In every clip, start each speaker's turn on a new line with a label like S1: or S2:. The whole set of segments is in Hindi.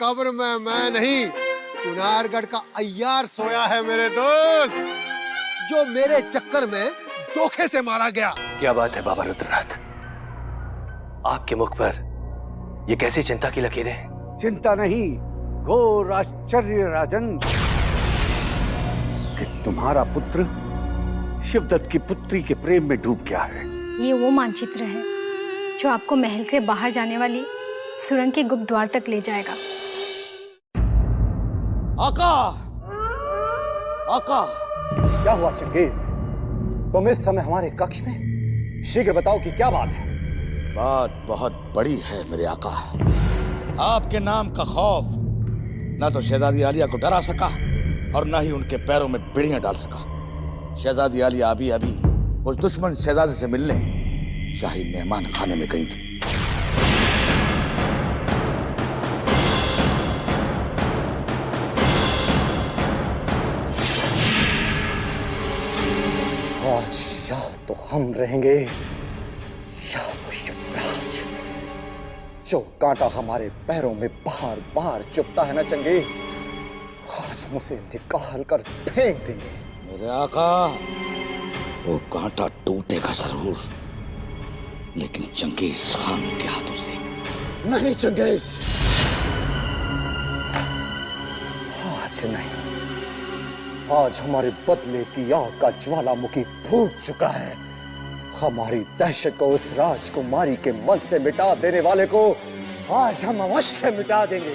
S1: कब्र में मैं नहीं, चुनारगढ़ का अय्यार सोया है मेरे दोस्त, जो मेरे चक्कर में धोखे से मारा गया।
S2: क्या बात है बाबा रुद्रनाथ, आपके मुख पर ये कैसी चिंता की लकीरें?
S3: चिंता नहीं, घोर आश्चर्य राजन, कि तुम्हारा पुत्र शिवदत्त की पुत्री के प्रेम में डूब गया है।
S4: ये वो मानचित्र है जो आपको महल के बाहर जाने वाली सुरंग के गुप्त द्वार तक ले जाएगा।
S5: आका, आका, क्या हुआ चंगेज? तुम इस समय हमारे कक्ष में? शीघ्र बताओ कि क्या बात है।
S6: बात बहुत बड़ी है मेरे आका। आपके नाम का खौफ न तो शहजादी आलिया को डरा सका और न ही उनके पैरों में बेड़ियां डाल सका। शहजादी आलिया अभी अभी उस दुश्मन शहजादे से मिलने शाही मेहमान खाने में गई थी।
S5: आज या तो हम रहेंगे या वो युवराज, जो कांटा हमारे पैरों में बार बार चुभता है ना चंगेज, आज हम उसे निकाल कर फेंक देंगे।
S6: मेरे आका, वो कांटा टूटेगा जरूर, लेकिन चंगेज खान के हाथों से
S5: नहीं। चंगेज, आज नहीं। आज हमारे बदले की आग का ज्वालामुखी फूट चुका है। हमारी दहशत को उस राजकुमारी के मन से मिटा देने वाले को आज हम अवश्य मिटा देंगे।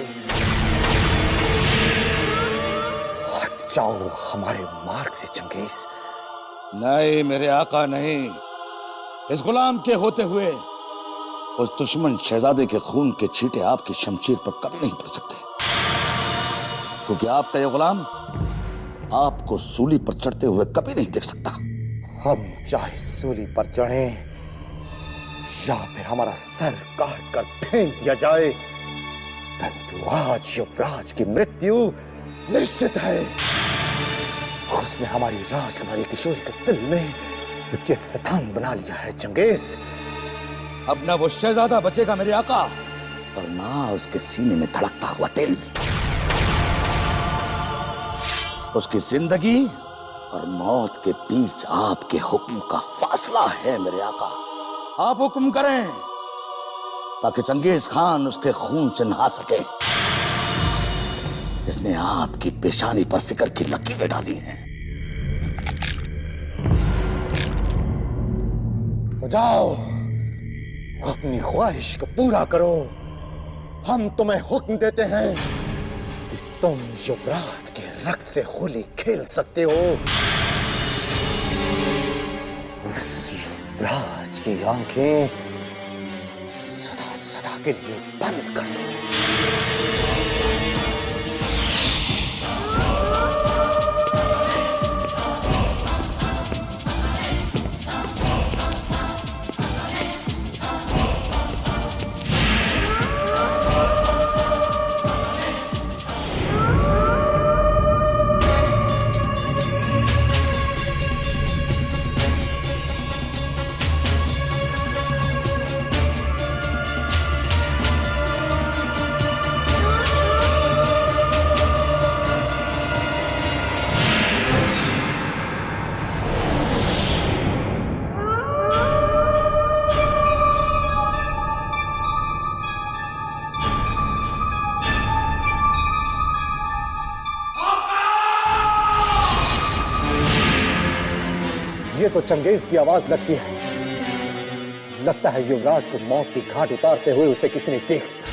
S5: हट जाओ हमारे मार्ग से चंगेज।
S6: नहीं मेरे आका, नहीं। इस गुलाम के होते हुए उस दुश्मन शहजादे के खून के छींटे आपकी शमशीर पर कभी नहीं पड़ सकते, क्योंकि आपका यह गुलाम आपको सूली पर चढ़ते हुए कभी नहीं देख सकता।
S5: हम चाहे सूली पर चढ़ें या फिर हमारा सर काट कर फेंक दिया जाए, परंतु आज युवराज की मृत्यु निश्चित है। उसने हमारी राजकुमारी किशोरी के दिल में विद्युत स्थान बना लिया है चंगेज।
S6: अब ना वो शहजादा बचेगा मेरे आका, और ना उसके सीने में धड़कता हुआ दिल। उसकी जिंदगी और मौत के बीच आपके हुक्म का फासला है मेरे आका। आप हुक्म करें ताकि चंगेज खान उसके खून से नहा सके, जिसने आपकी पेशानी पर फिक्र की लकीरें डाली हैं।
S5: तो जाओ, अपनी ख्वाहिश को पूरा करो। हम तुम्हें हुक्म देते हैं कि तुम युवराज के रक्त से होली खेल सकते हो। उस युवराज की आंखें सदा सदा के लिए बंद कर दो। ये तो चंगेज की आवाज लगती है। लगता है युवराज को मौत की घाट उतारते हुए उसे किसी ने देख लिया।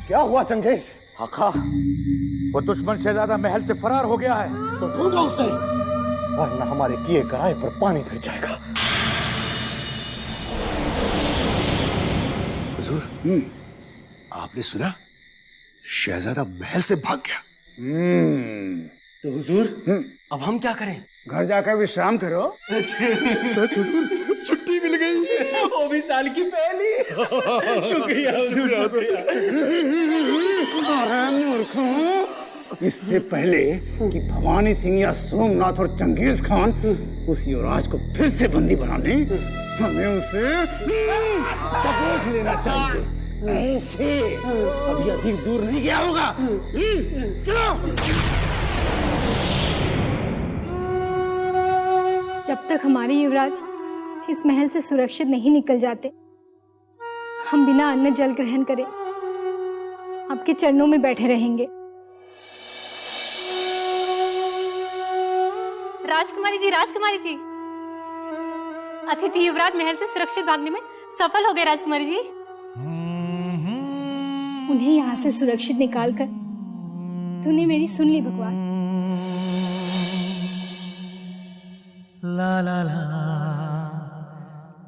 S5: क्या हुआ चंगेज?
S6: आका, वो दुश्मन शहजादा महल से फरार हो गया है।
S5: तो ढूंढो उसे, वरना हमारे किए कराए पर पानी फिर जाएगा।
S1: हुजूर, आपने सुना? शहजादा महल से भाग गया।
S3: तो हुजूर,
S1: अब हम क्या करें?
S3: घर जाकर विश्राम करो।
S1: सच हुजूर, छुट्टी मिल गई।
S2: वो भी साल की पहली। शुक्रिया हुजूर, शुक्रिया।
S3: अरे मूर्खों, इससे पहले कि भवानी सिंह या सोमनाथ और चंगेज खान उस युवराज को फिर से बंदी बना लें, हमें उसे दबोच लेना चाहिए। ऐसे अभी अधिक दूर नहीं गया होगा। चलो।
S4: जब तक हमारे युवराज इस महल से सुरक्षित नहीं निकल जाते, हम बिना अन्न जल ग्रहण करे आपके चरणों में बैठे रहेंगे।
S7: राजकुमारी जी, राजकुमारी जी, अतिथि युवराज महल से सुरक्षित भागने में सफल हो गए। राजकुमारी जी,
S4: उन्हें यहाँ से सुरक्षित निकालकर तूने मेरी सुन ली भगवान।
S2: ला ला ला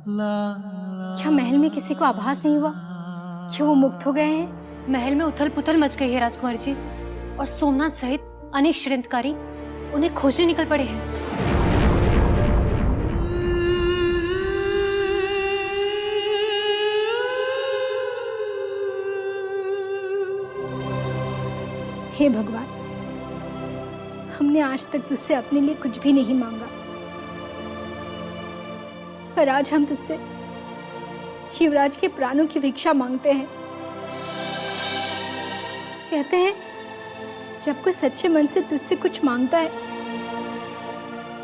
S2: ला।
S4: क्या महल में किसी को आभास नहीं हुआ कि वो मुक्त हो गए हैं?
S7: महल में उथल पुथल मच गई है राजकुमारी जी, और सोमनाथ सहित अनेक षड्यंत्रकारी उन्हें खोजने निकल पड़े हैं।
S4: हे भगवान, हमने आज तक तुझसे अपने लिए कुछ भी नहीं मांगा, पर आज हम तुझसे युवराज के प्राणों की भिक्षा मांगते हैं। कहते हैं जब कोई सच्चे मन से तुझसे कुछ मांगता है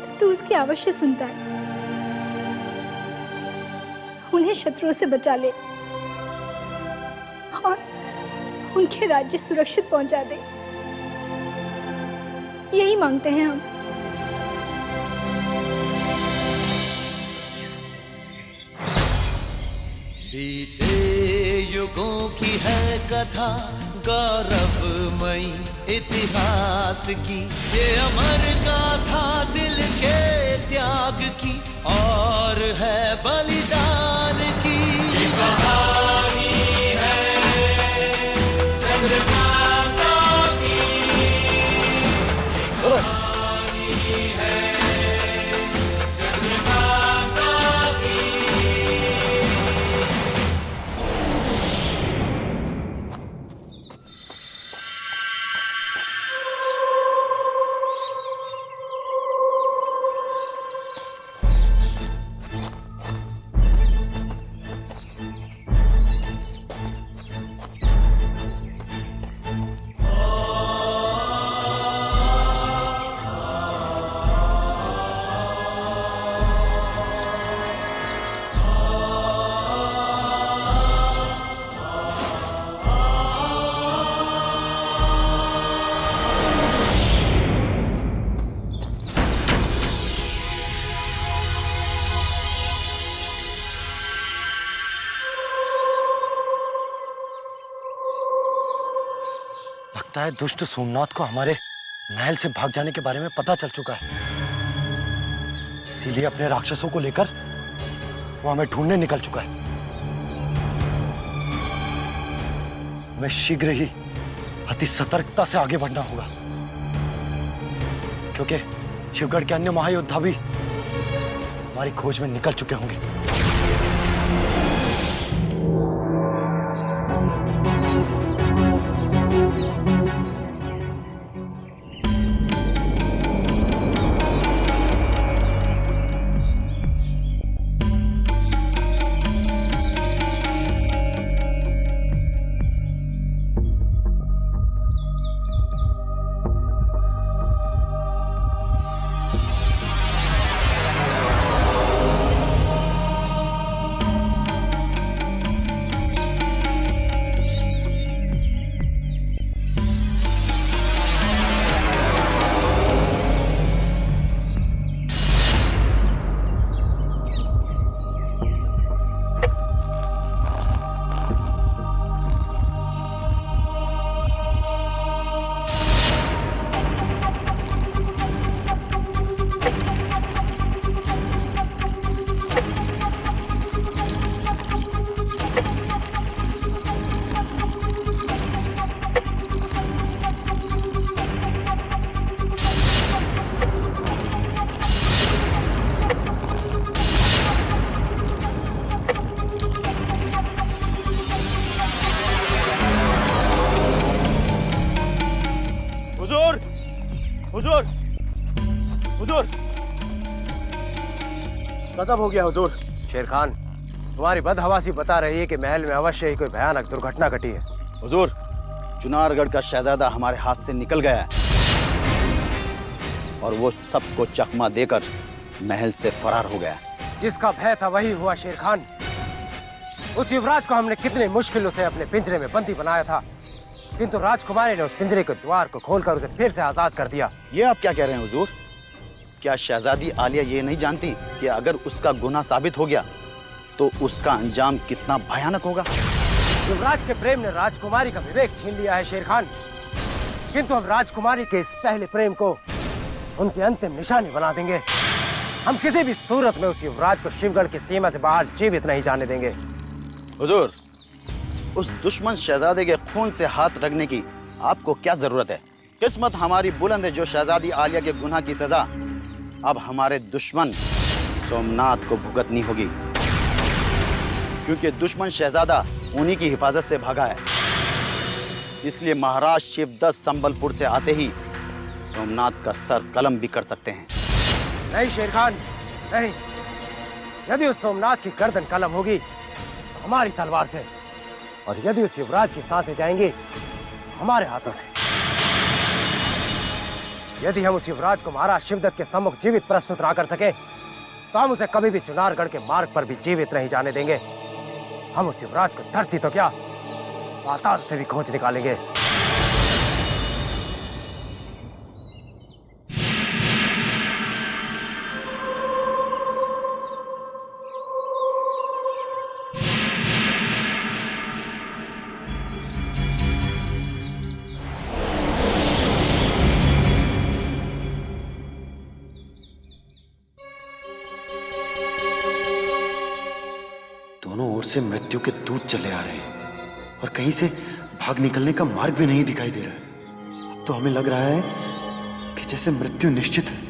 S4: तो तू उसकी अवश्य सुनता है। उन्हें शत्रुओं से बचा ले और उनके राज्य सुरक्षित पहुंचा दे, यही मांगते हैं हम।
S8: बीते युगों की है कथा, गौरवमयी इतिहास की, ये अमर गाथा दिल के त्याग की और है बलिदान की। ये कहानी है चंद्रकांता की, ये कहानी है चंद्रकांता की।
S2: लगता है दुष्ट सोमनाथ को हमारे महल से भाग जाने के बारे में पता चल चुका है, इसीलिए अपने राक्षसों को लेकर
S5: वो हमें ढूंढने निकल चुका है। हमें शीघ्र ही अति सतर्कता से आगे बढ़ना होगा, क्योंकि शिवगढ़ के अन्य महायोद्धा भी हमारी खोज में निकल चुके होंगे।
S2: हुजूर, हुजूर, गजब हो गया हुजूर। शेर खान, तुम्हारी बदहवासी बता रही है कि महल में अवश्य ही कोई भयानक दुर्घटना घटी है।
S3: हुजूर, चुनारगढ़ का शहजादा हमारे हाथ से निकल गया है और वो सबको चकमा देकर महल से फरार हो गया।
S2: जिसका भय था वही हुआ शेर खान। उस युवराज को हमने कितनी मुश्किलों से अपने पिंजरे में बंदी बनाया था, किंतु राजकुमारी ने उस पिंजरे के द्वार को खोलकर उसे फिर से आजाद कर दिया।
S3: ये आप क्या कह रहे हैं हुजूर? क्या शहजादी आलिया ये नहीं जानती कि अगर उसका गुनाह साबित हो गया तो उसका अंजाम कितना भयानक होगा?
S2: युवराज के प्रेम ने राजकुमारी का विवेक छीन लिया है शेर खान, किंतु हम राजकुमारी के इस पहले प्रेम को उनकी अंतिम निशानी बना देंगे। हम किसी भी सूरत में उस युवराज को शिवगढ़ की सीमा से बाहर जीवित नहीं जाने देंगे।
S3: हुजूर, उस दुश्मन शहजादे के खून से हाथ रखने की आपको क्या जरूरत है? किस्मत हमारी बुलंद है जो शहजादी आलिया के गुनाह की सजा अब हमारे दुश्मन सोमनाथ को भुगतनी होगी, क्योंकि दुश्मन शहजादा उन्हीं की हिफाजत से भागा है। इसलिए महाराज शिवदत्त संबलपुर से आते ही सोमनाथ का सर कलम भी कर सकते हैं।
S2: नहीं शेर खान, नहीं। यदि उस सोमनाथ की गर्दन कलम होगी तो हमारी तलवार से, और यदि उस युवराज की सांसें जाएंगी हमारे हाथों से। यदि हम उस युवराज को महाराज शिवदत्त के सम्मुख जीवित प्रस्तुत ना कर सके तो हम उसे कभी भी चुनारगढ़ के मार्ग पर भी जीवित नहीं जाने देंगे। हम उस युवराज को धरती तो क्या, पाताल से भी खोज निकालेंगे।
S5: दोनों ओर से मृत्यु के दूत चले आ रहे हैं और कहीं से भाग निकलने का मार्ग भी नहीं दिखाई दे रहा है। अब तो हमें लग रहा है कि जैसे मृत्यु निश्चित है।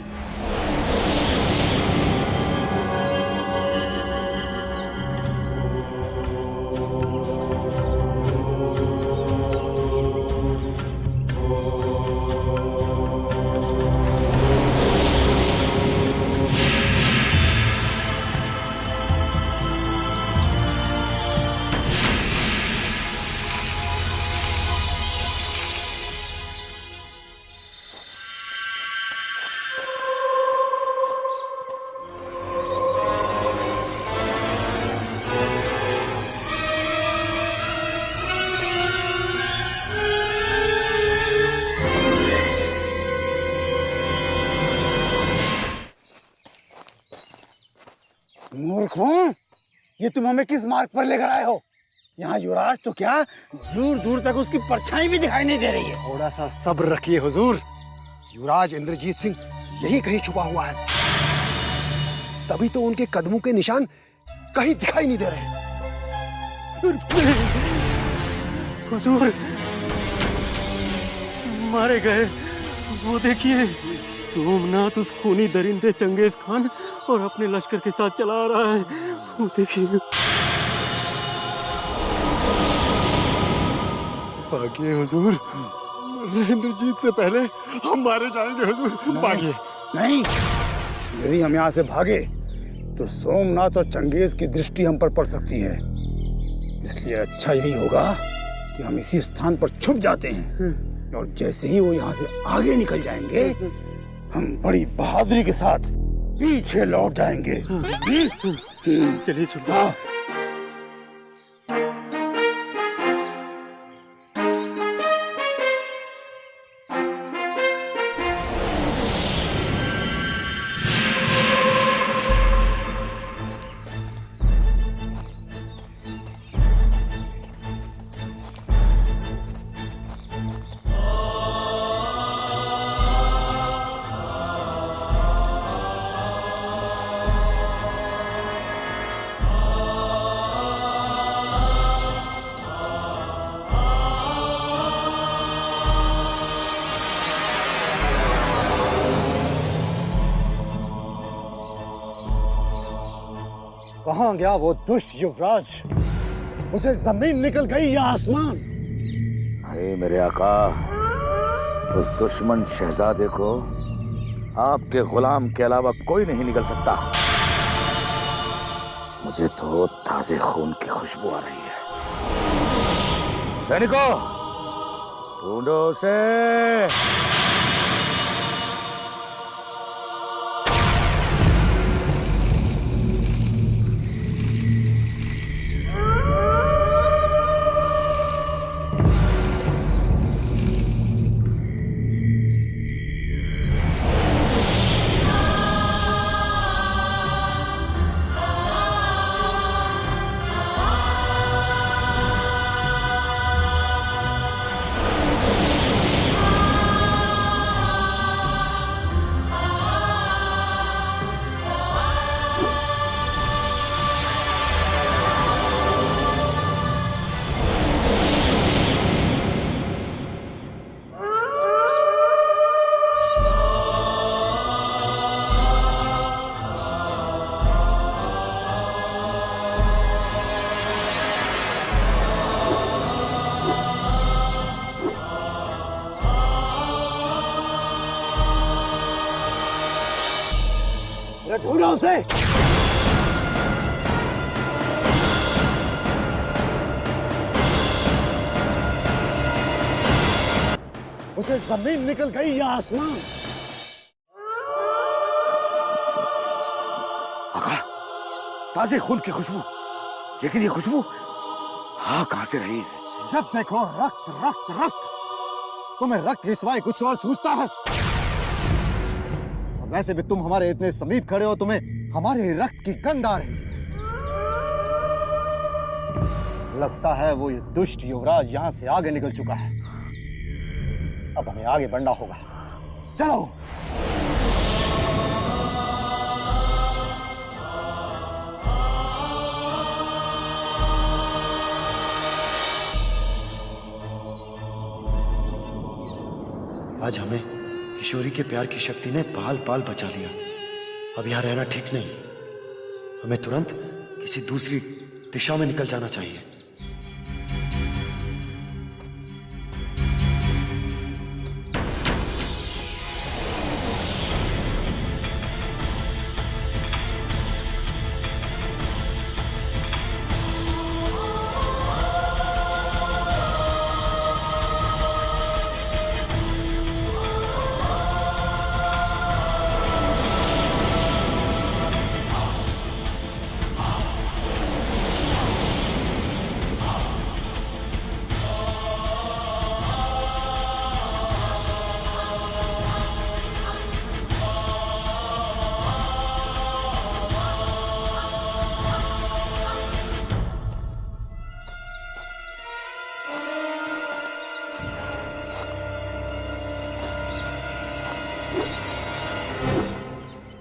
S3: मूर्खों, ये तुम हमें किस मार्ग पर लेकर आए हो? यहाँ युवराज तो क्या, दूर दूर तक उसकी परछाई भी दिखाई नहीं दे रही है।
S1: थोड़ा सा सब्र रखिए हुजूर, युवराज इंद्रजीत सिंह यहीं कहीं छुपा हुआ है। तभी तो उनके कदमों के निशान कहीं दिखाई नहीं दे रहे।
S2: हुजूर मारे गए। वो देखिए, सोमनाथ उस खूनी दरिंदे चंगेज खान और अपने लश्कर के साथ चला आ रहा है। वो देखिए।
S1: भागिए हुजूर, महेंद्रजीत से पहले हम मारे जाएंगे हुजूर। भागिए।
S3: नहीं, यदि हम यहाँ से भागे तो सोमनाथ और चंगेज की दृष्टि हम पर पड़ सकती है। इसलिए अच्छा यही होगा कि हम इसी स्थान पर छुप जाते हैं, और जैसे ही वो यहाँ से आगे निकल जाएंगे, हम बड़ी बहादुरी के साथ पीछे लौट जाएंगे।
S2: चलिए चलिए।
S5: कहां गया वो दुष्ट युवराज? मुझे जमीन निकल गई या आसमान?
S6: अरे मेरे आका, उस दुश्मन शहजादे को आपके गुलाम के अलावा कोई नहीं निकल सकता। मुझे तो ताजे खून की खुशबू आ रही है। सैनिकों, ढूंढो उसे।
S3: ढूंढो उसे।
S5: मुझे जमीन निकल गई या आसमान?
S6: आका, ताजे खून की खुशबू। लेकिन ये खुशबू कहां से रही है?
S5: जब देखो रक्त रक्त रक्त। तुम्हें रक्त के सिवाय कुछ और सूझता है? और वैसे भी तुम हमारे इतने समीप खड़े हो, तुम्हें हमारे रक्त की गंध आ रही है। लगता है वो ये दुष्ट युवराज यहां से आगे निकल चुका है। अब हमें आगे बढ़ना होगा। चलो।
S9: आज हमें किशोरी के प्यार की शक्ति ने पाल पाल बचा लिया। अब यहाँ रहना ठीक नहीं। हमें तुरंत किसी दूसरी दिशा में निकल जाना चाहिए।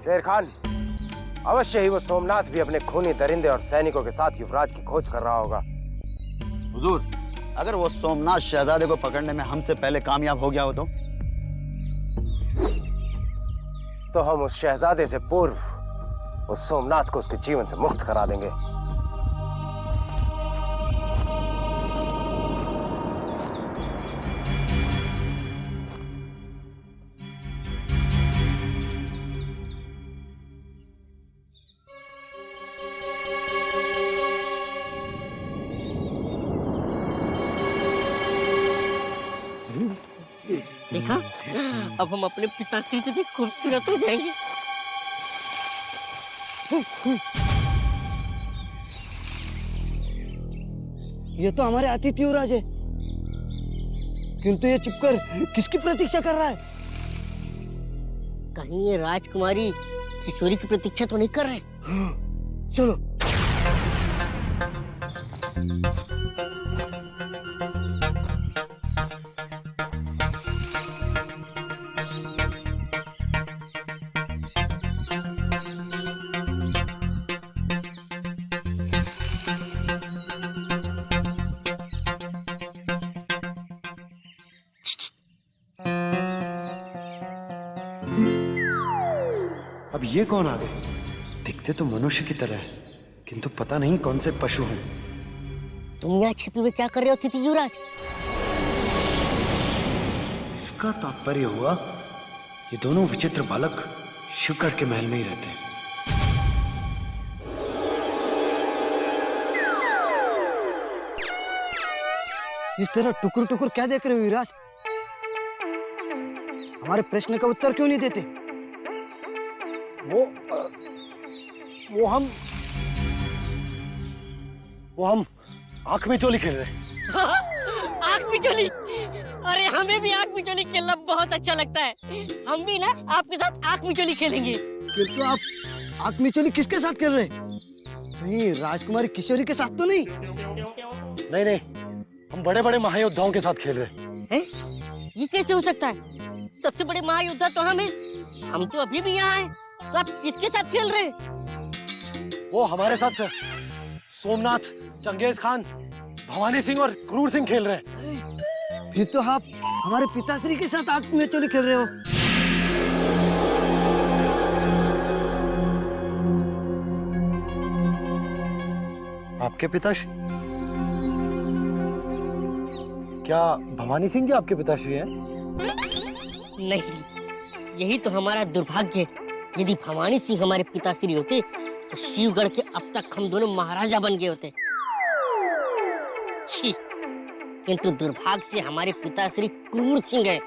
S2: शेर खान, अवश्य ही वो सोमनाथ भी अपने खूनी दरिंदे और सैनिकों के साथ युवराज की खोज कर रहा होगा।
S10: हुजूर, अगर वो सोमनाथ शहजादे को पकड़ने में हमसे पहले कामयाब हो गया हो
S2: तो हम उस शहजादे से पूर्व उस सोमनाथ को उसके जीवन से मुक्त करा देंगे।
S11: देखा, अब हम अपने पिताश्री से भी खूबसूरत हो जाएंगे।
S12: ये तो हमारे अतिथि युवराज है, किंतु ये चुपकर किसकी प्रतीक्षा कर रहा है?
S11: कहीं ये राजकुमारी किशोरी की प्रतीक्षा तो नहीं कर रहे?
S12: चलो।
S9: अब ये कौन आ गए? दिखते तो मनुष्य की तरह है, किंतु पता नहीं कौन से पशु हैं।
S11: तुम यहाँ छिपे हुए क्या कर रहे हो अतिथि युवराज?
S9: इसका तात्पर्य हुआ ये दोनों विचित्र बालक शिवगढ़ के महल में ही रहते हैं।
S12: इस तरह टुकुर टुकुर क्या देख रहे हो युवराज? हमारे प्रश्न का उत्तर क्यों नहीं देते?
S2: वो हम आंख में चोली खेल रहे हैं।
S11: आंख मिचोली? अरे हमें भी आंख मिचोली खेलना बहुत अच्छा लगता है। हम भी ना आपके साथ आंख मिचोली खेलेंगे।
S12: किंतु आप आंख मिचोली किसके साथ खेल रहे हैं? नहीं, राजकुमारी किशोरी के साथ तो नहीं?
S2: नहीं, हम बड़े बड़े महायोद्धाओं के साथ खेल रहे
S11: हैं। ये कैसे हो सकता है? सबसे बड़े महायोद्धा तो हम हैं। हम तो अभी भी यहाँ हैं। तो आप किसके साथ खेल रहे हैं?
S2: वो हमारे साथ सोमनाथ, चंगेज खान, भवानी सिंह और क्रूर सिंह खेल रहे हैं।
S12: फिर तो आप हमारे पिताश्री के साथ आंख में चोली खेल रहे हो।
S9: आपके पिताश्री?
S2: क्या भवानी सिंह जी आपके पिताश्री हैं?
S11: नहीं, यही तो हमारा दुर्भाग्य है। यदि भवानी सिंह हमारे पिताश्री होते तो शिवगढ़ के अब तक हम दोनों महाराजा बन गए होते। छी, किंतु दुर्भाग्य से हमारे पिताश्री क्रूर सिंह है,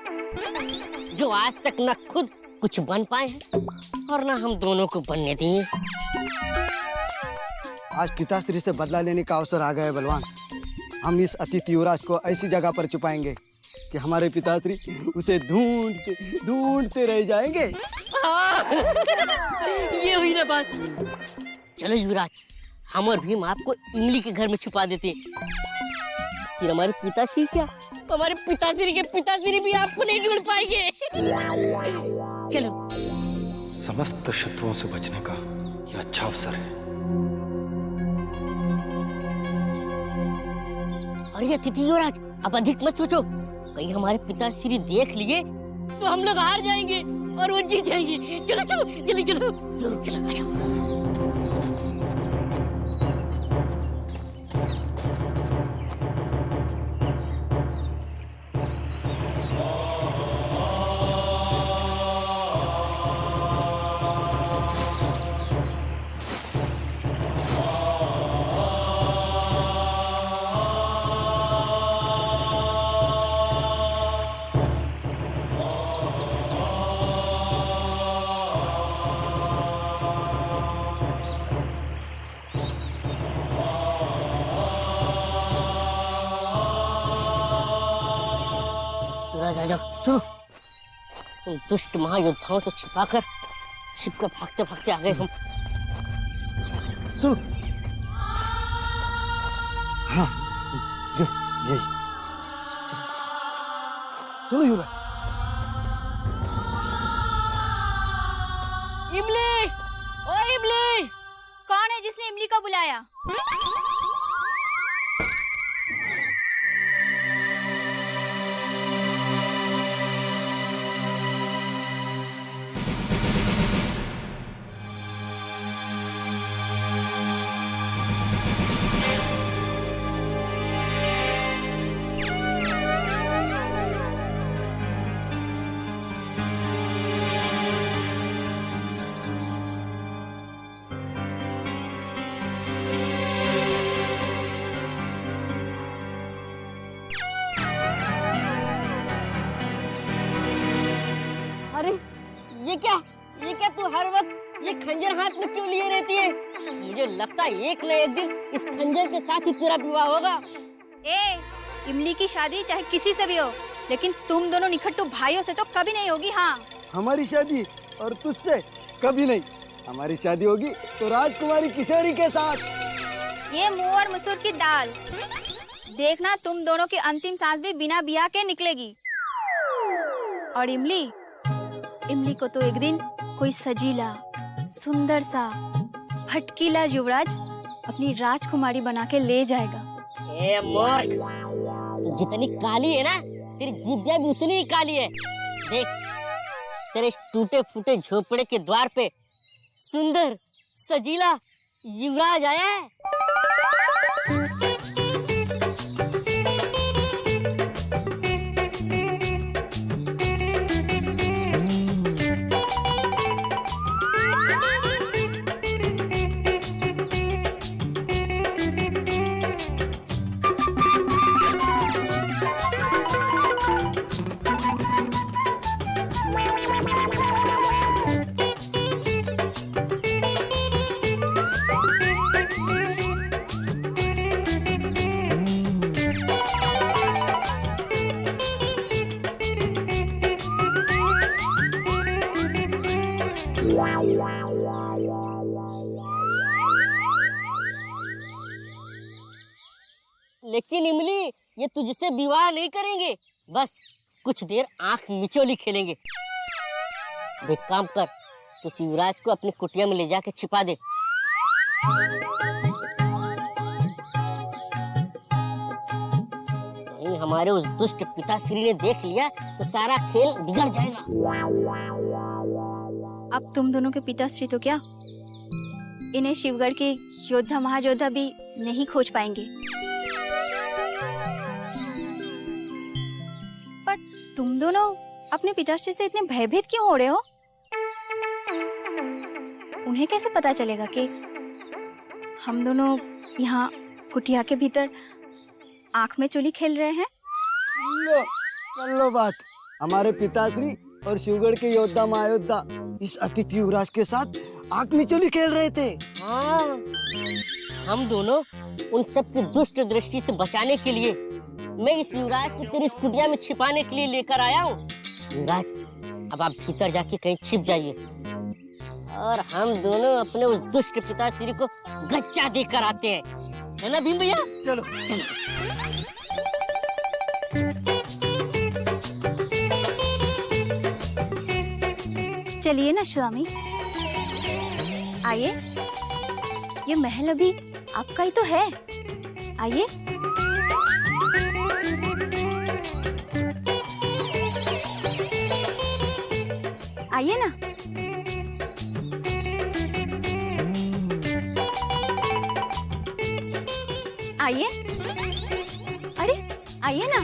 S11: जो आज तक न खुद कुछ बन पाए और न हम दोनों को बनने दिए।
S12: आज पिताश्री से बदला लेने का अवसर आ गया है बलवान। हम इस अतिथि युवराज को ऐसी जगह पर छुपाएंगे कि हमारे पिताश्री उसे ढूंढते रह जाएंगे।
S11: ये हुई ना बात। चलो युवराज, हम और भीम आपको इमली के घर में छुपा देते। फिर हमारे पिताश्री क्या, हमारे पिताश्री के पिताश्री भी आपको नहीं ढूंढ पाएंगे। चलो।
S9: समस्त शत्रुओं से बचने का यह अच्छा अवसर है।
S11: अरे अतिथि युवराज, अब अधिक मत सोचो। कहीं हमारे पिताश्री देख लिए तो हम लोग हार जाएंगे और वो जीत जाएंगे। चलो चलो जल्दी चलो, चलो चलो चलो। चलो, उन दुष्ट महायोद्धाओं से छिपाकर भागते भागते आ गए हम।
S12: चलो। हाँ, यही। चलो युवराज।
S11: इमली, ओ इमली!
S13: कौन है जिसने इमली को बुलाया?
S11: अरे ये क्या तू हर वक्त ये खंजर हाथ में क्यों लिए रहती है? मुझे लगता है एक न एक दिन इस खंजर के साथ ही तेरा विवाह होगा।
S13: इमली की शादी चाहे किसी से भी हो, लेकिन तुम दोनों निखट्टू भाइयों से तो कभी नहीं होगी। हाँ,
S12: हमारी शादी और तुझसे कभी नहीं। हमारी शादी होगी तो राजकुमारी किशोरी के साथ।
S13: ये मुंह और मसूर की दाल, देखना तुम दोनों की अंतिम सांस भी बिना ब्याह के निकलेगी। और इमली को तो एक दिन कोई सजीला, सुंदर सा, भटकीला युवराज अपनी राजकुमारी बना के ले जाएगा।
S11: ए मूर्ख, तू जितनी काली है ना, तेरी जिभ्या भी उतनी ही काली है। देख, तेरे टूटे फूटे झोपड़े के द्वार पे सुंदर सजीला युवराज आया है। लेकिन इमली, ये तुझसे विवाह नहीं करेंगे, बस कुछ देर आंख मिचोली खेलेंगे। एक काम कर, तू युवराज को अपनी कुटिया में ले जाके छिपा दे। नहीं, हमारे उस दुष्ट पिताश्री ने देख लिया तो सारा खेल बिगड़ जाएगा।
S13: अब तुम दोनों के पिताश्री तो क्या, इन्हें शिवगढ़ के योद्धा महायोद्धा भी नहीं खोज पाएंगे। पर तुम दोनों अपने पिताश्री से इतने भयभीत क्यों हो रहे हो? उन्हें कैसे पता चलेगा कि हम दोनों यहाँ कुटिया के भीतर आंख में चुली खेल रहे हैं?
S12: लो, कर लो बात। हमारे पिताश्री और शिवगढ़ के योद्धा महायोद्धा इस अतिथि युवराज के साथ आंख में चुली खेल रहे थे।
S11: हाँ, हम दोनों उन सब की दुष्ट दृष्टि से बचाने के लिए मैं इस युवराज को तेरी इस कुटिया में छिपाने के लिए लेकर आया हूँ। युवराज, अब आप भीतर जाके कहीं छिप जाइए और हम दोनों अपने उस दुष्ट पिताश्री को गच्चा देकर आते हैं, है ना भीम भैया?
S12: चलो चलो।
S13: चलिए ना स्वामी, आइए, ये महल अभी आपका ही तो है। आइए। आइए ना। आइए। अरे आइए ना।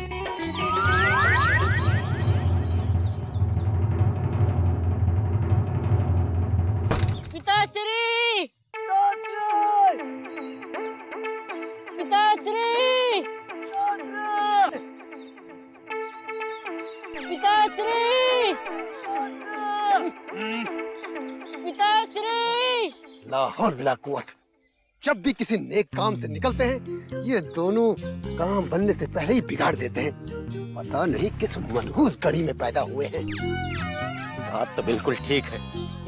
S11: पिताश्री! पिताश्री! पिताश्री! पिताश्री!
S1: लाहौर विला कुव्वत। जब भी किसी नेक काम से निकलते हैं, ये दोनों काम बनने से पहले ही बिगाड़ देते हैं। पता नहीं किस मनहूस घड़ी में पैदा हुए हैं।
S14: बात तो बिल्कुल ठीक है।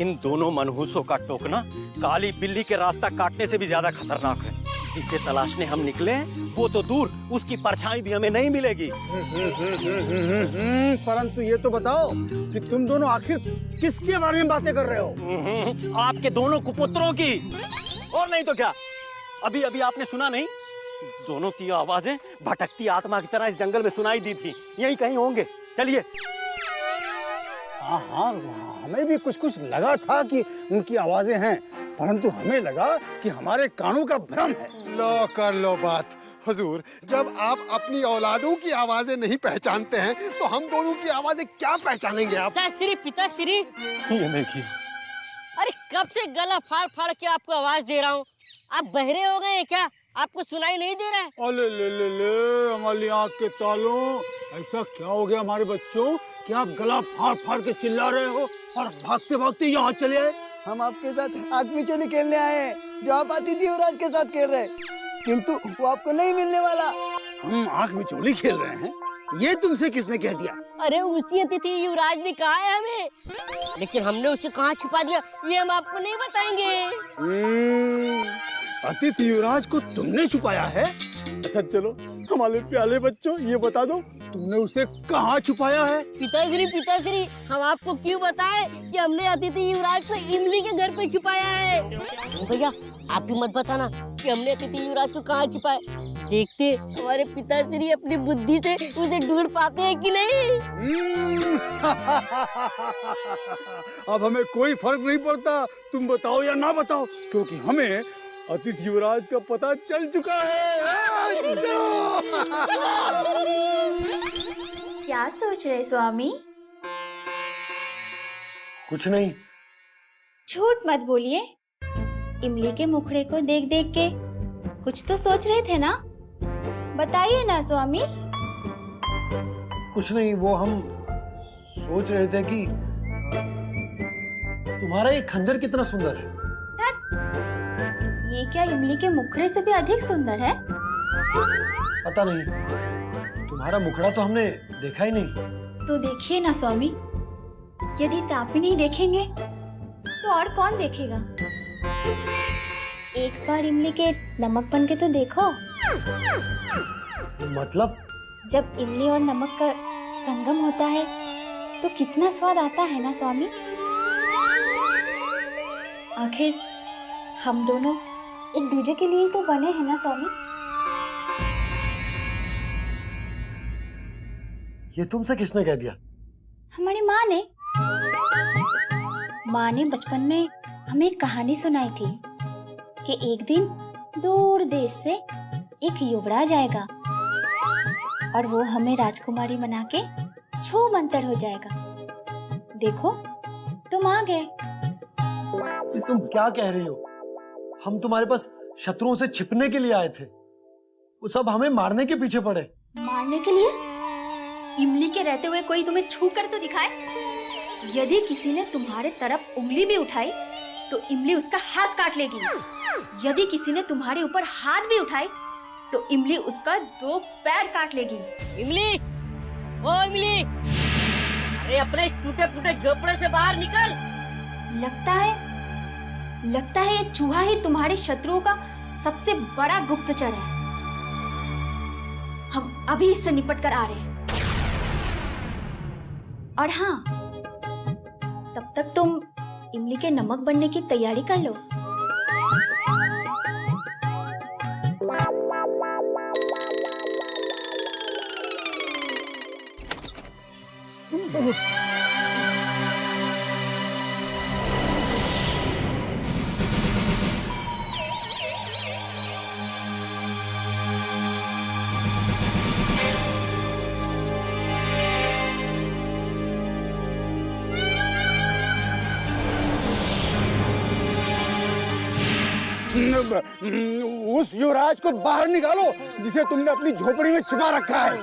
S14: इन दोनों मनहूसों का टोकना काली बिल्ली के रास्ता काटने से भी ज्यादा खतरनाक है। जिसे तलाशने हम निकले हैं, वो तो दूर, उसकी परछाई भी हमें नहीं मिलेगी।
S3: परंतु ये तो बताओ कि तुम दोनों आखिर किसके बारे में बातें कर रहे हो?
S14: आपके दोनों कुपुत्रों की, और नहीं तो क्या। अभी अभी आपने सुना नहीं, दोनों की आवाजें भटकती आत्मा की तरह इस जंगल में सुनाई दी थी। यहीं कहीं होंगे, चलिए।
S3: हाँ हाँ, हमें भी कुछ कुछ लगा था कि उनकी आवाजें हैं, परंतु हमें लगा कि हमारे कानों का भ्रम है।
S1: लो कर लो बात हुजूर, जब आप अपनी औलादों की आवाजें नहीं पहचानते हैं तो हम दोनों की आवाजें क्या पहचानेंगे आप?
S11: पिताश्री,
S14: ये देखिए।
S11: अरे कब से गला फाड़ फाड़ के आपको आवाज दे रहा हूँ, आप बहरे हो गए हैं क्या? आपको सुनाई नहीं दे रहा है?
S3: अले ले ले ले, हमारी आँख के तालों, ऐसा क्या हो गया हमारे बच्चों कि आप गला फाड़ फाड़ के चिल्ला रहे हो और भागते भागते यहाँ चले आए?
S12: हम आपके साथ आग मिचोली खेलने आए हैं, जो आप अतिथि युवराज के साथ खेल रहे हैं, किंतु वो आपको नहीं मिलने वाला।
S3: हम आग मिचोली खेल रहे हैं? ये तुमसे किसने कह दिया?
S11: अरे उसी अतिथि युवराज ने कहा है हमें, लेकिन हमने उसे कहाँ छुपा दिया ये हम आपको नहीं बताएंगे।
S3: अतिथि युवराज को तुमने छुपाया है? अच्छा चलो, हमारे प्यारे बच्चों ये बता दो, तुमने उसे कहाँ छुपाया है?
S11: पिताश्री, हम आपको क्यों बताएं कि हमने अतिथि युवराज को इमली के घर पे छुपाया है। भैया आप भी मत बताना कि हमने अतिथि युवराज को कहाँ छुपाया। देखते हमारे पिताश्री अपनी बुद्धि से उसे ढूंढ पाते हैं कि नहीं।
S3: अब हमें कोई फर्क नहीं पड़ता तुम बताओ या ना बताओ, क्योंकि हमें अतिथि युवराज का पता चल चुका है।
S13: क्या सोच रहे स्वामी?
S9: कुछ नहीं।
S13: झूठ मत बोलिए, इमली के मुखड़े को देख देख के कुछ तो सोच रहे थे ना? बताइए ना स्वामी।
S9: कुछ नहीं, वो हम सोच रहे थे कि तुम्हारा ये खंजर कितना सुंदर है।
S13: ये क्या इमली के मुखड़े से भी अधिक सुंदर है?
S9: पता नहीं, तुम्हारा मुखड़ा तो हमने देखा ही नहीं।
S13: तो देखिए ना स्वामी, यदि तापी नहीं देखेंगे तो और कौन देखेगा? एक बार इमली के नमक बन के तो देखो।
S9: मतलब?
S13: जब इमली और नमक का संगम होता है तो कितना स्वाद आता है ना स्वामी। आखिर हम दोनों एक दूसरे के लिए तो बने हैं ना स्वामी।
S9: ये तुमसे किसने कह दिया?
S13: हमारी माँ ने। माँ ने बचपन में हमें एक कहानी सुनाई थी कि एक दिन दूर देश से एक युवराज आएगा और वो हमें राजकुमारी बना के छू मंतर हो जाएगा। देखो तुम आ गए।
S9: तुम क्या कह रही हो? हम तुम्हारे पास शत्रुओं से छिपने के लिए आए थे, वो सब हमें मारने के पीछे पड़े।
S13: मारने के लिए? इमली के रहते हुए कोई तुम्हें छू कर तो दिखाए। यदि किसी ने तुम्हारे तरफ उंगली भी उठाई तो इमली उसका हाथ काट लेगी। यदि किसी ने तुम्हारे ऊपर हाथ भी उठाई तो इमली उसका 2 पैर काट लेगी।
S11: इमली, ओ इमली, अरे अपने टूटे फूटे झोपड़े से बाहर निकल।
S13: लगता है ये चूहा ही तुम्हारे शत्रुओं का सबसे बड़ा गुप्तचर है। हम अभी इससे निपट कर आ रहे हैं। और हाँ, तब तक तुम इमली के नमक बनने की तैयारी कर लो।
S3: उस युवराज को बाहर निकालो जिसे तुमने अपनी झोपड़ी में छिपा रखा है।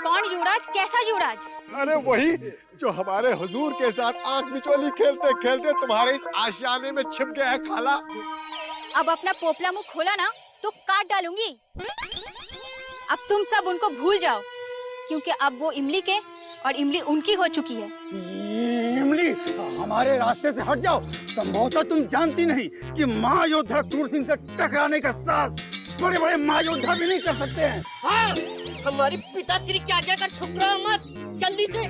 S13: कौन युवराज? कैसा युवराज?
S1: अरे वही जो हमारे हुजूर के साथ आंख मिचोली खेलते खेलते तुम्हारे इस आशियाने में छिप गया है खाला।
S13: अब अपना पोपला मुंह खोला ना तो काट डालूंगी। अब तुम सब उनको भूल जाओ, क्योंकि अब वो इमली के और इमली उनकी हो चुकी है।
S3: इमली, हमारे रास्ते से हट जाओ। संभवतः तुम जानती नहीं कि महायोद्धा क्रूर सिंह से टकराने का साहस बड़े बड़े महायोद्धा भी नहीं कर सकते हैं।
S11: हाँ, हमारे पिताश्री की आज्ञा का ठुकराओ मत, जल्दी से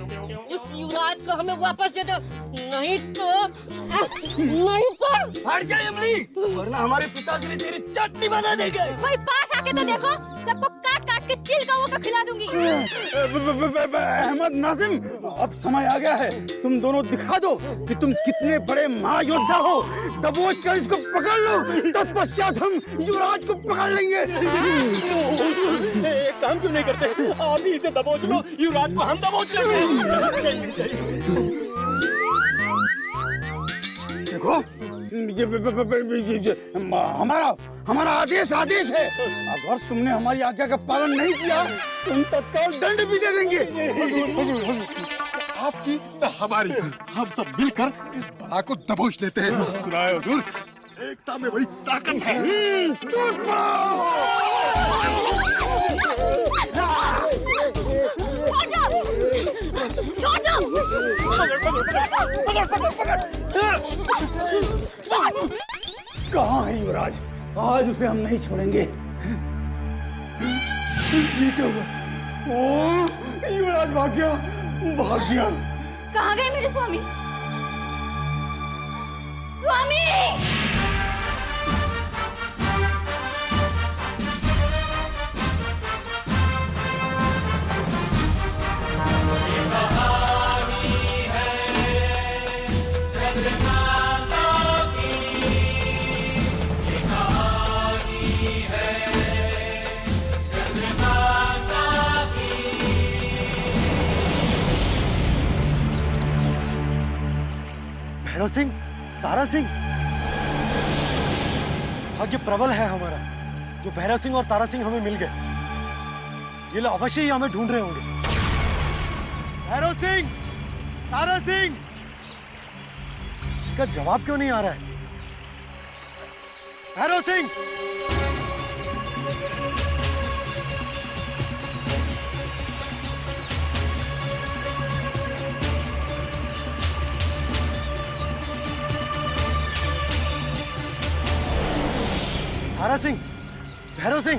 S11: उस युवराज को हमें वापस दे दो, नहीं तो
S9: हट जा इमली, वरना हमारे पिताश्री तेरी चटनी बना देंगे।
S13: भाई पास आके तो देखो, सबको काट काट के चिल कौओं को खिला दूंगी।
S3: अहमद नाजिम, अब समय आ गया है, तुम दोनों दिखा दो कि तुम कितने बड़े महायोद्धा हो। दबोच कर इसको पकड़ लो, तत्पश्चात हम युवराज को पकड़ लेंगे।
S14: एक काम क्यों नहीं करते, आप ही इसे दबोच लो, युवराज को हम दबोच लेंगे।
S3: देखो, हमारा आदेश है। अगर तुमने हमारी आज्ञा का पालन नहीं किया तो हम तत्काल दंड भी दे देंगे।
S1: आपकी न हमारी, हम सब मिलकर इस बला को दबोच लेते हैं। सुना है हुजूर, एकता में बड़ी ताकत है।
S3: कहाँ है युवराज? आज उसे हम नहीं छोड़ेंगे। ये क्या हुआ? ओ, युवराज भाग गया, भाग गया।
S13: कहाँ गए मेरे स्वामी? स्वामी!
S9: भैरव सिंह, तारा सिंह, भाग्य प्रबल है हमारा जो भैरव सिंह और तारा सिंह हमें मिल गए। ये लोग अवश्य ही हमें ढूंढ रहे होंगे। भैरव सिंह, तारा सिंह, इसका जवाब क्यों नहीं आ रहा है? भैरव सिंह, तारा सिंह, भैरव सिंह,